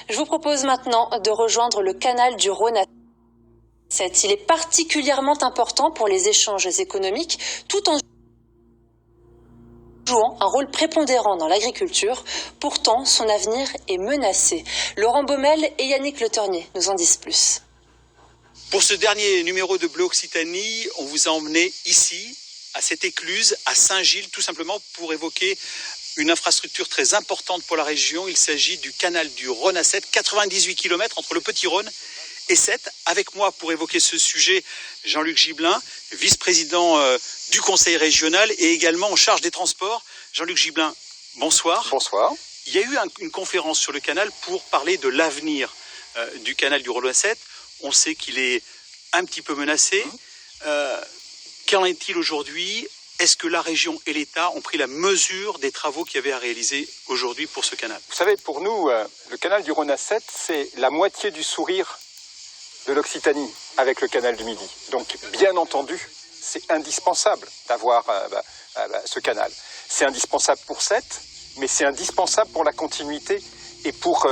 Je vous propose maintenant de rejoindre le canal du Rhône à 7. Il est particulièrement important pour les échanges économiques, tout en jouant un rôle prépondérant dans l'agriculture. Pourtant, son avenir est menacé. Laurent Baumel et Yannick Le Ternier nous en disent plus. Pour ce dernier numéro de Bleu Occitanie, on vous a emmené ici, à cette écluse, à Saint-Gilles, tout simplement pour évoquer une infrastructure très importante pour la région. Il s'agit du canal du Rhône à 7, 98 km entre le Petit Rhône et 7. Avec moi pour évoquer ce sujet, Jean-Luc Gibelin, vice-président du Conseil régional et également en charge des transports. Jean-Luc Gibelin, bonsoir. Bonsoir. Il y a eu une conférence sur le canal pour parler de l'avenir du canal du Rhône à 7. On sait qu'il est un petit peu menacé. Qu'en est-il aujourd'hui ? Est-ce que la région et l'État ont pris la mesure des travaux qu'il y avait à réaliser aujourd'hui pour ce canal ? Vous savez, pour nous, le canal du Rhône à 7, c'est la moitié du sourire de l'Occitanie avec le canal du Midi. Donc, bien entendu, c'est indispensable d'avoir ce canal. C'est indispensable pour 7, mais c'est indispensable pour la continuité et pour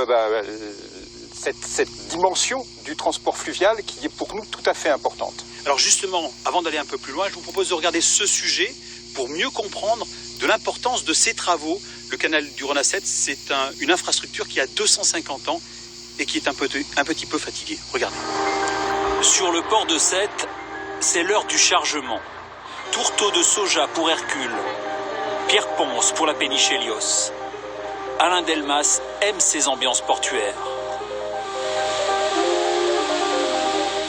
cette dimension du transport fluvial qui est pour nous tout à fait importante. Alors justement, avant d'aller un peu plus loin, je vous propose de regarder ce sujet pour mieux comprendre de l'importance de ces travaux. Le canal du Rhône à 7, c'est une infrastructure qui a 250 ans et qui est un petit peu fatiguée. Regardez. Sur le port de 7, c'est l'heure du chargement. Tourteau de soja pour Hercule. Pierre Ponce pour la péniche Hélios. Alain Delmas aime ses ambiances portuaires.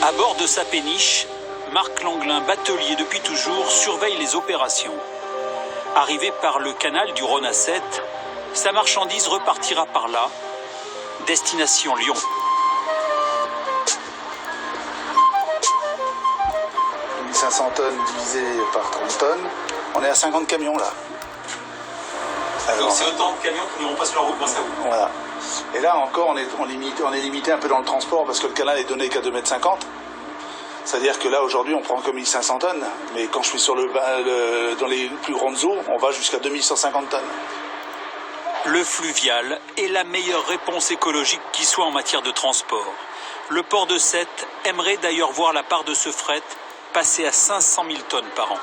À bord de sa péniche, Marc Langlin, batelier depuis toujours, surveille les opérations. Arrivé par le canal du Rhône à 7, sa marchandise repartira par là, destination Lyon. « 1500 tonnes divisé par 30 tonnes, on est à 50 camions là. » Donc c'est autant de camions qui n'iront pas sur la route grâce à vous. Voilà. Et là encore, on est limité un peu dans le transport parce que le canal est donné qu'à 2,50 m. C'est-à-dire que là, aujourd'hui, on prend que 1500 tonnes. Mais quand je suis dans les plus grandes eaux, on va jusqu'à 2150 tonnes. Le fluvial est la meilleure réponse écologique qui soit en matière de transport. Le port de 7 aimerait d'ailleurs voir la part de ce fret passer à 500 000 tonnes par an.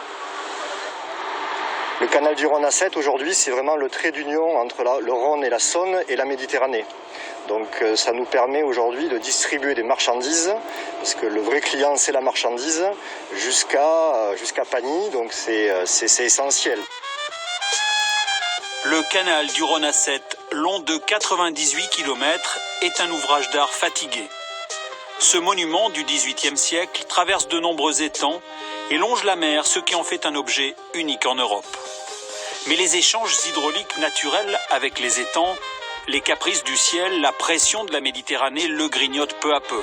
Le canal du Rhône à 7, aujourd'hui, c'est vraiment le trait d'union entre le Rhône et la Saône et la Méditerranée. Donc ça nous permet aujourd'hui de distribuer des marchandises, parce que le vrai client, c'est la marchandise, jusqu'à Pagny, donc c'est essentiel. Le canal du Rhône à 7, long de 98 km, est un ouvrage d'art fatigué. Ce monument du XVIIIe siècle traverse de nombreux étangs et longe la mer, ce qui en fait un objet unique en Europe. Mais les échanges hydrauliques naturels avec les étangs, les caprices du ciel, la pression de la Méditerranée le grignotent peu à peu.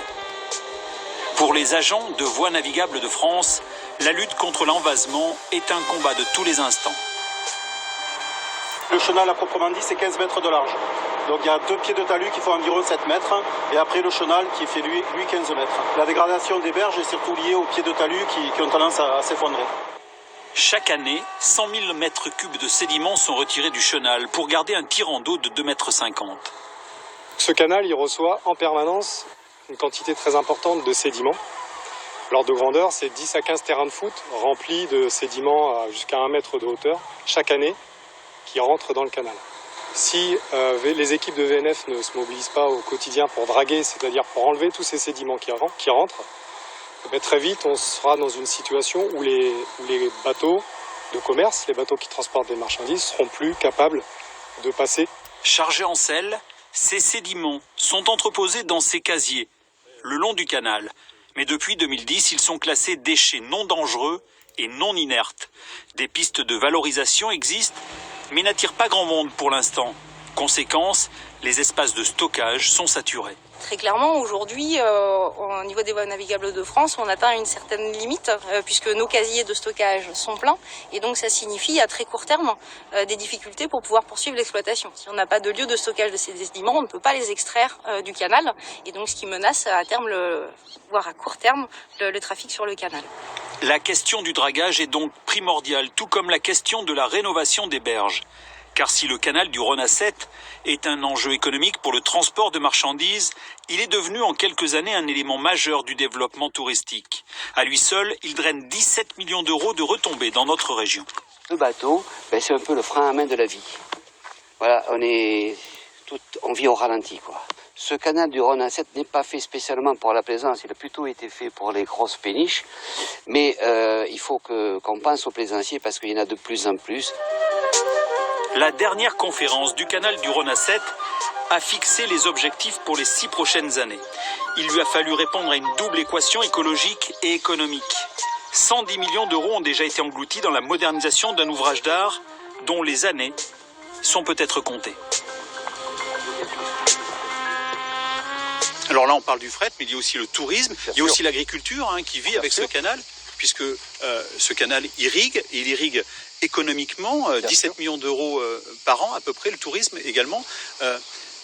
Pour les agents de Voies navigables de France, la lutte contre l'envasement est un combat de tous les instants. Le chenal à proprement dit, c'est 15 mètres de large. Donc il y a 2 pieds de talus qui font environ 7 mètres et après le chenal qui fait lui 15 mètres. La dégradation des berges est surtout liée aux pieds de talus qui ont tendance à s'effondrer. Chaque année, 100 000 mètres cubes de sédiments sont retirés du chenal pour garder un tirant d'eau de 2,50 m. Ce canal, il reçoit en permanence une quantité très importante de sédiments. L'ordre de grandeur, c'est 10 à 15 terrains de foot remplis de sédiments jusqu'à 1 mètre de hauteur chaque année qui rentrent dans le canal. Si les équipes de VNF ne se mobilisent pas au quotidien pour draguer, c'est-à-dire pour enlever tous ces sédiments qui rentrent, très vite on sera dans une situation où les bateaux de commerce, les bateaux qui transportent des marchandises, seront plus capables de passer. Chargés en sel, ces sédiments sont entreposés dans ces casiers, le long du canal. Mais depuis 2010, ils sont classés déchets non dangereux et non inertes. Des pistes de valorisation existent, mais n'attirent pas grand monde pour l'instant. Conséquence, les espaces de stockage sont saturés. Très clairement, aujourd'hui, au niveau des voies navigables de France, on atteint une certaine limite puisque nos casiers de stockage sont pleins et donc ça signifie à très court terme des difficultés pour pouvoir poursuivre l'exploitation. Si on n'a pas de lieu de stockage de ces sédiments, on ne peut pas les extraire du canal et donc ce qui menace à terme, voire à court terme, le trafic sur le canal. La question du dragage est donc primordiale, tout comme la question de la rénovation des berges. Car si le canal du Rhône à 7 est un enjeu économique pour le transport de marchandises, il est devenu en quelques années un élément majeur du développement touristique. À lui seul, il draine 17 millions d'euros de retombées dans notre région. Le bateau, c'est un peu le frein à main de la vie. Voilà, on vit au ralenti, quoi. Ce canal du Rhône à 7 n'est pas fait spécialement pour la plaisance, il a plutôt été fait pour les grosses péniches. Mais il faut qu'on pense aux plaisanciers parce qu'il y en a de plus en plus. La dernière conférence du canal du Rhône à 7 a fixé les objectifs pour les 6 prochaines années. Il lui a fallu répondre à une double équation écologique et économique. 110 millions d'euros ont déjà été engloutis dans la modernisation d'un ouvrage d'art dont les années sont peut-être comptées. Alors là, on parle du fret, mais il y a aussi le tourisme, il y a aussi l'agriculture qui vit avec ce canal, puisque ce canal irrigue, et il irrigue économiquement 17 millions d'euros par an, à peu près, le tourisme également.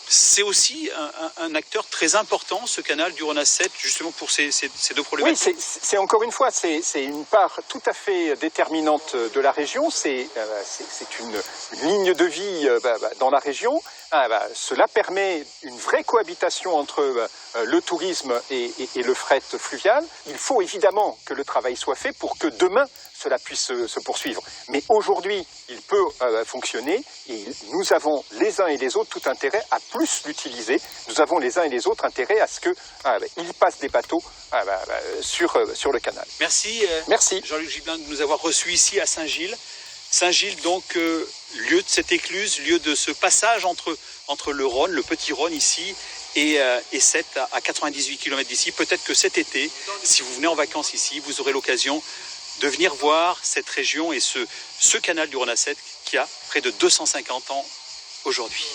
C'est aussi un acteur très important, ce canal du Rhône à 7, justement pour ces deux problématiques. Oui, c'est encore une fois, c'est une part tout à fait déterminante de la région. C'est une ligne de vie dans la région. Cela permet une vraie cohabitation entre le tourisme et le fret fluvial. Il faut évidemment que le travail soit fait pour que demain, cela puisse se poursuivre. Mais aujourd'hui, il peut fonctionner et nous avons les uns et les autres tout intérêt à plus l'utiliser. Nous avons les uns et les autres intérêt à ce qu'il passe des bateaux sur le canal. Merci, Merci. Jean-Luc Gibelin de nous avoir reçus ici à Saint-Gilles. Saint-Gilles, donc, lieu de cette écluse, lieu de ce passage entre le Rhône, le petit Rhône ici, et 7 à 98 km d'ici. Peut-être que cet été, si vous venez en vacances ici, vous aurez l'occasion de venir voir cette région et ce canal du Rhône à 7 qui a près de 250 ans aujourd'hui.